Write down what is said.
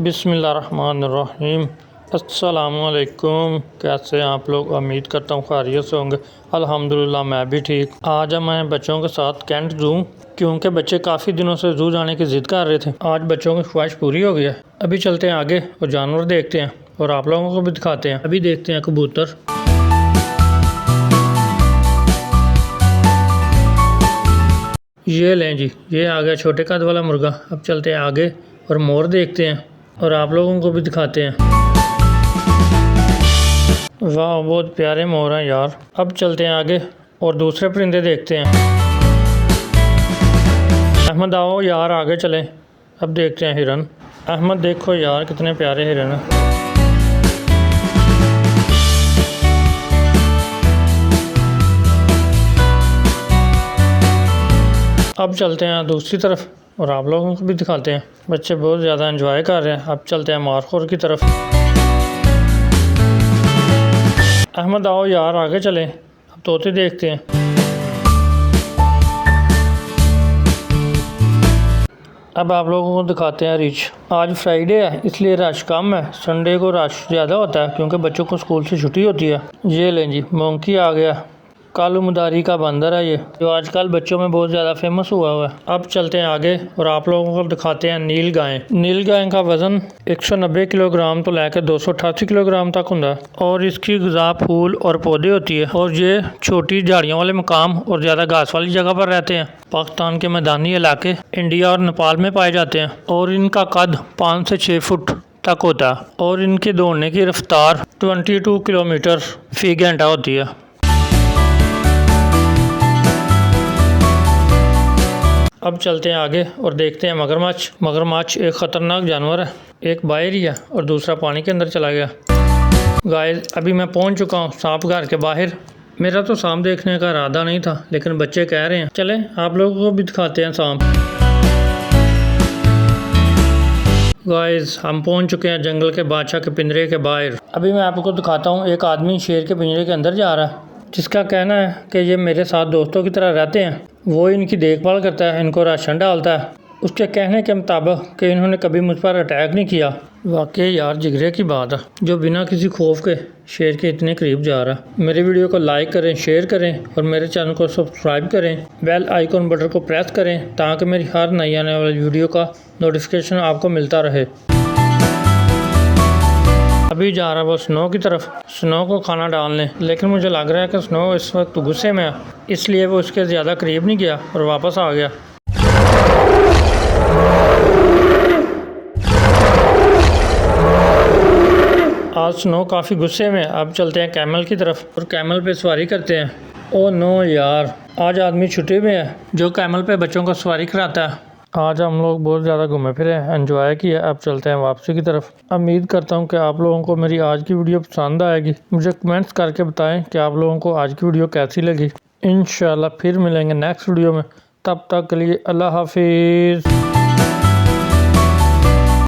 बिस्मिल्लाहिर्रहमानिर्रहीम। अस्सलामुअलैकुम। कैसे हैं आप लोग? उम्मीद करता हूँ खैरियत से होंगे। अल्हम्दुलिल्लाह मैं भी ठीक। आज मैं बच्चों के साथ कैंट ज़ू, क्योंकि बच्चे काफ़ी दिनों से ज़ू जाने की ज़िद कर रहे थे। आज बच्चों की ख्वाहिश पूरी हो गई है। अभी चलते हैं आगे और जानवर देखते हैं और आप लोगों को भी दिखाते हैं। अभी देखते हैं कबूतर। ये लें जी, ये आ गया छोटे कद वाला मुर्गा। अब चलते हैं आगे और मोर देखते हैं और आप लोगों को भी दिखाते हैं। वाह, बहुत प्यारे मोर हैं यार। अब चलते हैं आगे और दूसरे परिंदे देखते हैं। अहमद आओ यार, आगे चलें। अब देखते हैं हिरन। अहमद देखो यार, कितने प्यारे हिरन हैं। अब चलते हैं दूसरी तरफ और आप लोगों को भी दिखाते हैं। बच्चे बहुत ज़्यादा एंजॉय कर रहे हैं। अब चलते हैं मारखोर की तरफ। अहमद आओ यार, आगे चलें। अब तोते देखते हैं। अब आप लोगों को दिखाते हैं रिच। आज फ्राइडे है इसलिए रश कम है। संडे को रश ज़्यादा होता है क्योंकि बच्चों को स्कूल से छुट्टी होती है। ये लें जी, मोंकी आ गया। कालू मदारी का बंदर है ये, जो आजकल बच्चों में बहुत ज़्यादा फेमस हुआ है। अब चलते हैं आगे और आप लोगों को दिखाते हैं नील गाय। नील गाय का वज़न 190 किलोग्राम तो लेकर 288 किलोग्राम तक होता है और इसकी ग़िज़ा फूल और पौधे होती है। और ये छोटी झाड़ियों वाले मकाम और ज़्यादा घास वाली जगह पर रहते हैं। पाकिस्तान के मैदानी इलाके, इंडिया और नेपाल में पाए जाते हैं और इनका कद 5 से 6 फुट तक होता है और इनके दौड़ने की रफ्तार 22 किलोमीटर फ़ी घंटा होती है। अब चलते हैं आगे और देखते हैं मगरमच्छ। मगरमच्छ एक ख़तरनाक जानवर है। एक बाहर ही है और दूसरा पानी के अंदर चला गया। गाइस, अभी मैं पहुंच चुका हूं सांप घर के बाहर। मेरा तो सांप देखने का इरादा नहीं था, लेकिन बच्चे कह रहे हैं। चलें आप लोगों को भी दिखाते हैं सांप। गाइस, हम पहुंच चुके हैं जंगल के बादशाह के पिंजरे के बाहर। अभी मैं आपको दिखाता हूँ एक आदमी शेर के पिंजरे के अंदर जा रहा है, जिसका कहना है कि ये मेरे साथ दोस्तों की तरह रहते हैं। वो इनकी देखभाल करता है, इनको राशन डालता है। उसके कहने के मुताबिक कि इन्होंने कभी मुझ पर अटैक नहीं किया। वाकई यार जिगरे की बात है, जो बिना किसी खौफ के शेर के इतने करीब जा रहा है। मेरे वीडियो को लाइक करें, शेयर करें और मेरे चैनल को सब्सक्राइब करें। बेल आइकॉन बटन को प्रेस करें ताकि मेरी हर नई आने वाली वीडियो का नोटिफिकेशन आपको मिलता रहे। अभी जा रहा है वो स्नो की तरफ, स्नो को खाना डालने, लेकिन मुझे लग रहा है कि स्नो इस वक्त गुस्से में है, इसलिए वो उसके ज़्यादा करीब नहीं गया और वापस आ गया। आज स्नो काफ़ी गुस्से में। अब चलते हैं कैमल की तरफ और कैमल पे सवारी करते हैं। ओह नो यार, आज आदमी छुट्टी में है जो कैमल पे बच्चों को सवारी कराता है। आज हम लोग बहुत ज़्यादा घूमे फिरे, एंजॉय किया। अब चलते हैं वापसी की तरफ। उम्मीद करता हूँ कि आप लोगों को मेरी आज की वीडियो पसंद आएगी। मुझे कमेंट्स करके बताएं कि आप लोगों को आज की वीडियो कैसी लगी। इंशाल्लाह फिर मिलेंगे नेक्स्ट वीडियो में। तब तक के लिए अल्लाह हाफिज़।